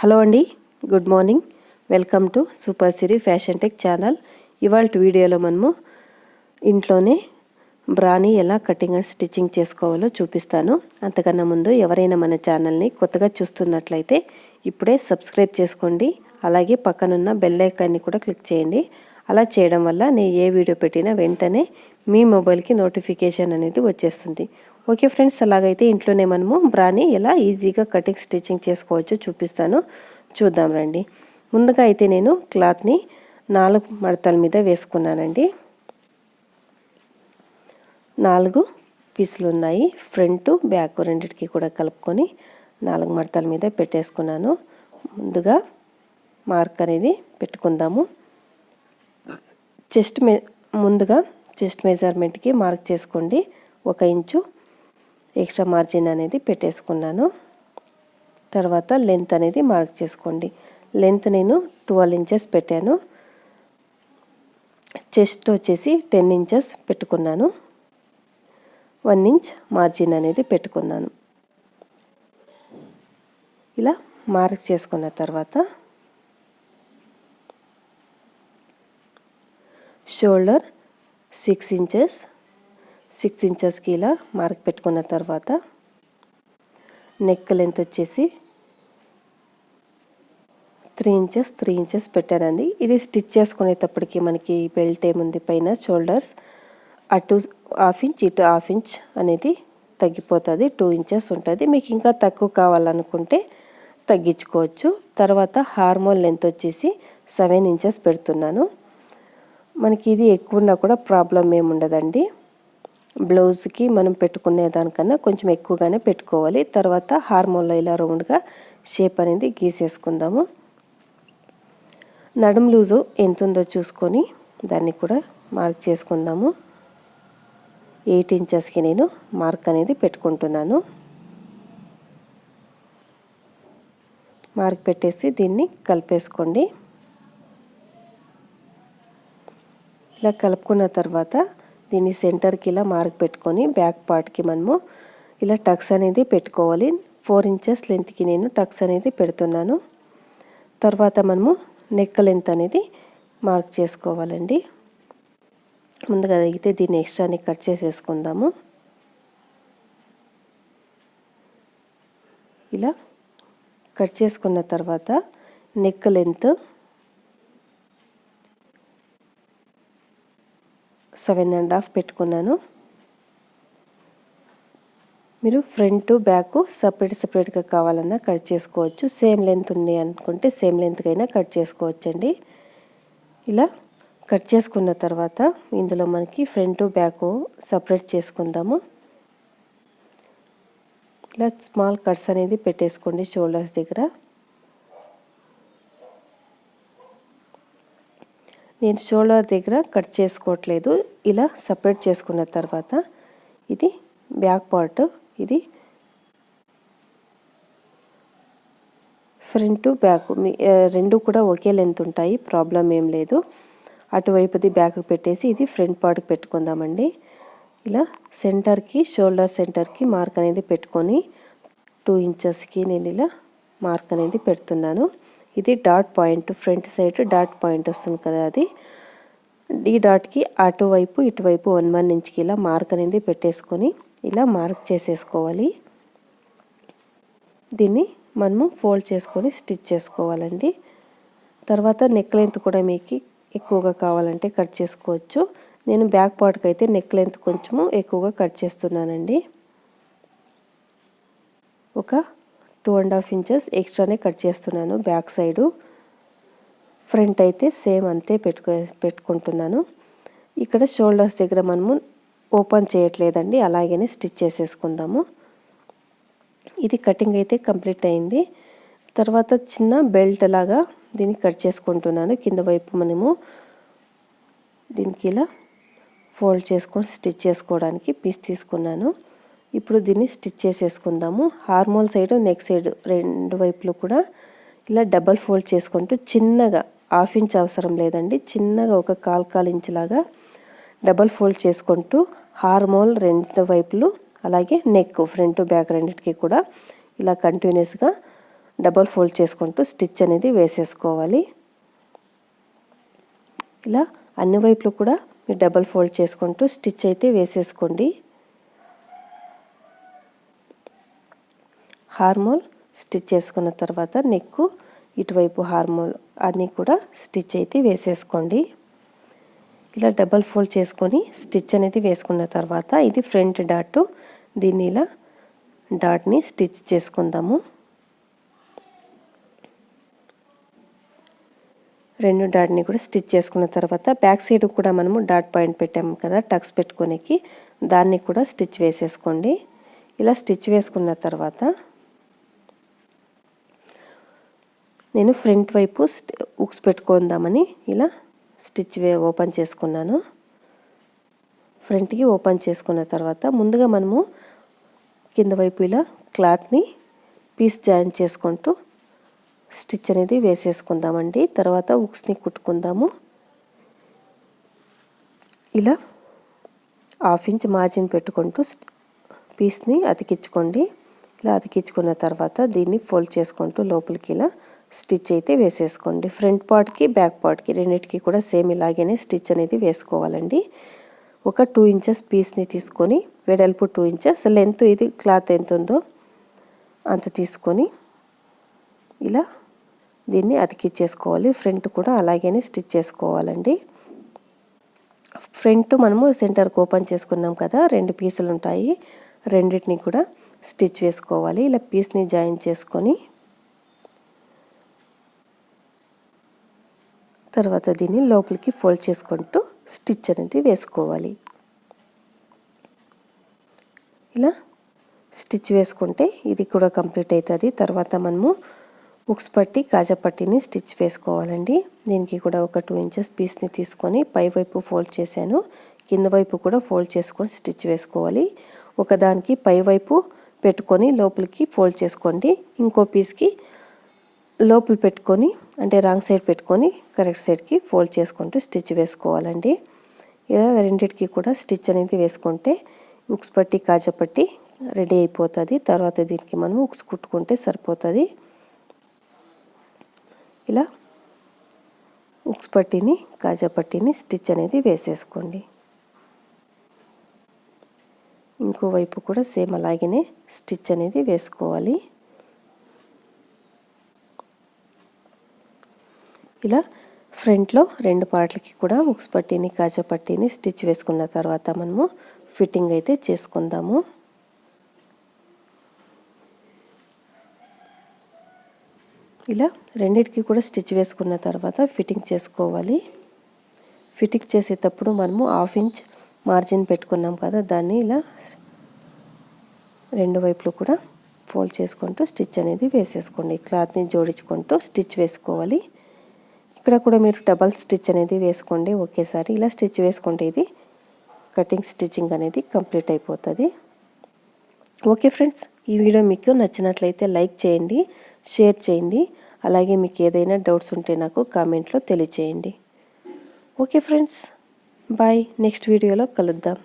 Hello అండి, good morning. Welcome to super Siri fashion tech channel. ఇవాల్టి వీడియోలో మనము ఇంట్లోనే బ్రాని ఎలా కటింగ్ అండ్ స్టిచ్చింగ్ చేసుకోవాలో చూపిస్తాను. అంతకన్నా ముందు ఎవరైనా మన ఛానల్ని కొత్తగా చూస్తున్నట్లయితే ఇప్పుడే సబ్స్క్రైబ్ చేసుకోండి. అలాగే పక్కనున్న బెల్ ఐకాన్ని కూడా క్లిక్ చేయండి. అలా చేయడం వల్ల నేను ఏ వీడియో పెట్టినా వెంటనే మీ మొబైల్కి నోటిఫికేషన్ అనేది వచ్చేస్తుంది. ఓకే ఫ్రెండ్స్, అలాగైతే ఇంట్లోనే మనము బ్రాని ఎలా ఈజీగా కటింగ్ స్టిచ్చింగ్ చేసుకోవచ్చో చూపిస్తాను. చూద్దాం రండి. ముందుగా అయితే నేను క్లాత్ని 4 మడతల మీద వేసుకున్నానండి. 4 పీసులు ఉన్నాయి. ఫ్రంట్ బ్యాక్ రెండింటికి కూడా కలుపుకొని 4 మడతల మీద పెట్టేసుకున్నాను. ముందుగా మార్క్ అనేది పెట్టుకుందాము. ముందుగా చెస్ట్ మెజర్మెంట్కి మార్క్ చేసుకోండి. 1 ఇంచు ఎక్స్ట్రా మార్జిన్ అనేది పెట్టేసుకున్నాను. తర్వాత లెంత్ అనేది మార్క్ చేసుకోండి. లెంత్ నేను 12 ఇంచెస్ పెట్టాను. చెస్ట్ వచ్చేసి 10 ఇంచెస్ పెట్టుకున్నాను. 1 ఇంచ్ మార్జిన్ అనేది పెట్టుకున్నాను. ఇలా మార్క్ చేసుకున్న తర్వాత షోల్డర్ 6 ఇంచెస్కి ఇలా మార్క్ పెట్టుకున్న తర్వాత నెక్ లెంత్ వచ్చేసి 3 ఇంచెస్ పెట్టానండి. ఇది స్టిచ్ చేసుకునేటప్పటికి మనకి బెల్ట్ ఏముంది పైన షోల్డర్స్ అటు 1/2 ఇంచ్ ఇటు 1/2 ఇంచ్ అనేది తగ్గిపోతుంది. 2 ఇంచెస్ ఉంటుంది. మీకు ఇంకా తక్కువ కావాలనుకుంటే తగ్గించుకోవచ్చు. తర్వాత హార్మోన్ లెంత్ వచ్చేసి 7 ఇంచెస్ పెడుతున్నాను. మనకి ఇది ఎక్కువ ఉన్నా కూడా ప్రాబ్లం ఏమి ఉండదండి. బ్లౌజ్కి మనం పెట్టుకునే దానికన్నా కొంచెం ఎక్కువగానే పెట్టుకోవాలి. తర్వాత హార్మోన్లో ఇలా రౌండ్గా షేప్ అనేది గీసేసుకుందాము. నడుము లూజు ఎంత ఉందో చూసుకొని దాన్ని కూడా మార్క్ చేసుకుందాము. 8 ఇంచెస్కి నేను మార్క్ అనేది పెట్టుకుంటున్నాను. మార్క్ పెట్టేసి దీన్ని కలిపేసుకోండి. ఇలా కలుపుకున్న తర్వాత దీన్ని సెంటర్కి ఇలా మార్క్ పెట్టుకొని బ్యాక్ పార్ట్కి మనము ఇలా టక్స్ అనేది పెట్టుకోవాలి. 4 ఇంచెస్ లెంత్కి నేను టక్స్ అనేది పెడుతున్నాను. తర్వాత మనము నెక్ లెంత్ అనేది మార్క్ చేసుకోవాలండి. ముందుగా అయితే దీన్ని ఎక్స్ట్రాని కట్ చేసేసుకుందాము. ఇలా కట్ చేసుకున్న తర్వాత నెక్ లెంత్ 7.5 పెట్టుకున్నాను. మీరు ఫ్రంట్ బ్యాక్ సపరేట్గా కావాలన్నా కట్ చేసుకోవచ్చు. సేమ్ లెంత్ ఉంది అనుకుంటే సేమ్ లెంత్కైనా కట్ చేసుకోవచ్చండి. ఇలా కట్ చేసుకున్న తర్వాత ఇందులో మనకి ఫ్రంట్ బ్యాక్ సపరేట్ చేసుకుందాము. ఇలా స్మాల్ కట్స్ అనేది పెట్టేసుకోండి షోల్డర్స్ దగ్గర. నేను షోల్డర్ దగ్గర కట్ చేసుకోవట్లేదు. ఇలా సపరేట్ చేసుకున్న తర్వాత ఇది బ్యాక్ పార్ట్, ఇది ఫ్రంట్ బ్యాక్ రెండు కూడా ఒకే లెంత్ ఉంటాయి. ప్రాబ్లం ఏం లేదు. అటువైపుది బ్యాక్ పెట్టేసి ఇది ఫ్రంట్ పార్ట్కి పెట్టుకుందామండి. ఇలా సెంటర్కి షోల్డర్ సెంటర్కి మార్క్ అనేది పెట్టుకొని 2 ఇంచెస్కి నేను ఇలా మార్క్ అనేది పెడుతున్నాను. ఇది dot point, front side dot point వస్తుంది కదా, అది ఈ డాట్కి అటువైపు ఇటువైపు 1 ఇంచ్కి ఇలా మార్క్ అనేది పెట్టేసుకొని ఇలా మార్క్ చేసేసుకోవాలి. దీన్ని మనము ఫోల్డ్ చేసుకొని స్టిచ్ చేసుకోవాలండి. తర్వాత నెక్ లెంత్ కూడా మీకు ఎక్కువగా కావాలంటే కట్ చేసుకోవచ్చు. నేను బ్యాక్ పార్ట్కి అయితే నెక్ లెంత్ కొంచెము ఎక్కువగా కట్ చేస్తున్నానండి. ఒక 2.5 ఇంచెస్ ఎక్స్ట్రానే కట్ చేస్తున్నాను బ్యాక్ సైడు. ఫ్రంట్ అయితే సేమ్ అంతే పెట్టుకుంటున్నాను. ఇక్కడ షోల్డర్స్ దగ్గర మనము ఓపెన్ చేయట్లేదండి, అలాగనే స్టిచ్ చేసేసుకుందాము. ఇది కటింగ్ అయితే కంప్లీట్ అయింది. తర్వాత చిన్న బెల్ట్ లాగా దీన్ని కట్ చేసుకుంటున్నాను. కింద వైపు మనము దీనికి ఇలా ఫోల్డ్ చేసుకొని స్టిచ్ చేసుకోవడానికి పీస్ తీసుకున్నాను. ఇప్పుడు దీన్ని స్టిచ్ చేసేసుకుందాము. హార్మోల్ సైడ్ నెక్ సైడ్ రెండు వైపులు కూడా ఇలా డబల్ ఫోల్డ్ చేసుకుంటూ చిన్నగా 1/2 ఇంచ్ అవసరం లేదండి, చిన్నగా ఒక 1/4 ఇంచ్ లాగా డబల్ ఫోల్డ్ చేసుకుంటూ హార్మోల్ రెండు వైపులు అలాగే నెక్ ఫ్రంట్ బ్యాక్ రెండింటికి కూడా ఇలా కంటిన్యూస్గా డబల్ ఫోల్డ్ చేసుకుంటూ స్టిచ్ అనేది వేసేసుకోవాలి. ఇలా అన్ని వైపులు కూడా మీరు డబల్ ఫోల్డ్ చేసుకుంటూ స్టిచ్ అయితే వేసేసుకోండి. హార్మోల్ స్టిచ్ చేసుకున్న తర్వాత నెక్ ఇటువైపు హార్మోల్ అన్నీ కూడా స్టిచ్ అయితే వేసేసుకోండి. ఇలా డబల్ ఫోల్డ్ చేసుకొని స్టిచ్ అనేది వేసుకున్న తర్వాత ఇది ఫ్రంట్ డాట్, దీన్ని ఇలా డాట్ని స్టిచ్ చేసుకుందాము. రెండు డాట్ని కూడా స్టిచ్ చేసుకున్న తర్వాత బ్యాక్ సైడ్ కూడా మనము డాట్ పాయింట్ పెట్టాము కదా టక్స్ పెట్టుకోనికి, దాన్ని కూడా స్టిచ్ వేసేసుకోండి. ఇలా స్టిచ్ వేసుకున్న తర్వాత నేను ఫ్రంట్ వైపు ఉక్స్ పెట్టుకుందామని ఇలా స్టిచ్ ఓపెన్ చేసుకున్నాను. ఫ్రంట్కి ఓపెన్ చేసుకున్న తర్వాత ముందుగా మనము కింద వైపు ఇలా క్లాత్ని పీస్ జాయిన్ చేసుకుంటూ స్టిచ్ అనేది వేసేసుకుందామండి. తర్వాత ఉక్స్ని కుట్టుకుందాము. ఇలా 1/2 ఇంచ్ మార్జిన్ పెట్టుకుంటూ పీస్ని అతికించుకోండి. ఇలా అతికించుకున్న తర్వాత దీన్ని ఫోల్డ్ చేసుకుంటూ లోపలికి ఇలా స్టిచ్ అయితే వేసేసుకోండి. ఫ్రంట్ పార్ట్కి బ్యాక్ పార్ట్కి రెండింటికి కూడా సేమ్ ఇలాగనే స్టిచ్ అనేది వేసుకోవాలండి. ఒక 2 ఇంచెస్ పీస్ని తీసుకొని వెడల్పు 2 ఇంచెస్, లెంత్ ఇది క్లాత్ ఎంత ఉందో అంత తీసుకొని ఇలా దీన్ని అతికించేసుకోవాలి. ఫ్రంట్ కూడా అలాగనే స్టిచ్ చేసుకోవాలండి. ఫ్రంట్ మనము సెంటర్కి ఓపెన్ చేసుకున్నాం కదా, 2 పీసులు ఉంటాయి, రెండింటిని కూడా స్టిచ్ వేసుకోవాలి. ఇలా పీస్ని జాయిన్ చేసుకొని తర్వాత దీన్ని లోపలికి ఫోల్డ్ చేసుకుంటూ స్టిచ్ అనేది వేసుకోవాలి. ఇలా స్టిచ్ వేసుకుంటే ఇది కూడా కంప్లీట్ అవుతుంది. తర్వాత మనము ఉక్స్ పట్టి కాజా పట్టిని స్టిచ్ వేసుకోవాలండి. దీనికి కూడా ఒక 2 ఇంచెస్ పీస్ని తీసుకొని పై వైపు ఫోల్డ్ చేశాను, కింద వైపు కూడా ఫోల్డ్ చేసుకొని స్టిచ్ వేసుకోవాలి. ఒకదానికి పై వైపు పెట్టుకొని లోపలికి ఫోల్డ్ చేసుకోండి, ఇంకో పీస్కి లోపల పెట్టుకొని అంటే రాంగ్ సైడ్ పెట్టుకొని కరెక్ట్ సైడ్కి ఫోల్డ్ చేసుకుంటూ స్టిచ్ వేసుకోవాలండి. ఇలా రెండింటికి కూడా స్టిచ్ అనేది వేసుకుంటే ఉక్స్ పట్టి కాజా పట్టి రెడీ అయిపోతుంది. తర్వాత దీనికి మనం ఉక్స్ కుట్టుకుంటే సరిపోతుంది. ఇలా ఉక్స్ పట్టిని కాజా పట్టిని స్టిచ్ అనేది వేసేసుకోండి. ఇంకో వైపు కూడా సేమ్ అలాగనే స్టిచ్ అనేది వేసుకోవాలి. ఇలా ఫ్రంట్లో 2 పార్ట్లకి కూడా ఉక్స్ పట్టిని కాజా పట్టిని స్టిచ్ వేసుకున్న తర్వాత మనము ఫిట్టింగ్ అయితే చేసుకుందాము. ఇలా రెండింటికి కూడా స్టిచ్ వేసుకున్న తర్వాత ఫిట్టింగ్ చేసుకోవాలి. ఫిట్టింగ్ చేసేటప్పుడు మనము 1/2 ఇంచ్ మార్జిన్ పెట్టుకున్నాం కదా, దాన్ని ఇలా 2 వైపులు కూడా ఫోల్డ్ చేసుకుంటూ స్టిచ్ అనేది వేసేసుకోండి. క్లాత్ని జోడించుకుంటూ స్టిచ్ వేసుకోవాలి. ఇక్కడ కూడా మీరు డబల్ స్టిచ్ అనేది వేసుకోండి ఒకేసారి. ఇలా స్టిచ్ వేసుకుంటే ఇది కటింగ్ స్టిచ్చింగ్ అనేది కంప్లీట్ అయిపోతుంది. ఓకే ఫ్రెండ్స్, ఈ వీడియో మీకు నచ్చినట్లయితే లైక్ చేయండి, షేర్ చేయండి. అలాగే మీకు ఏదైనా డౌట్స్ ఉంటే నాకు కామెంట్లో తెలియచేయండి. Okay friends, bye. నెక్స్ట్ వీడియోలో కలుద్దాం.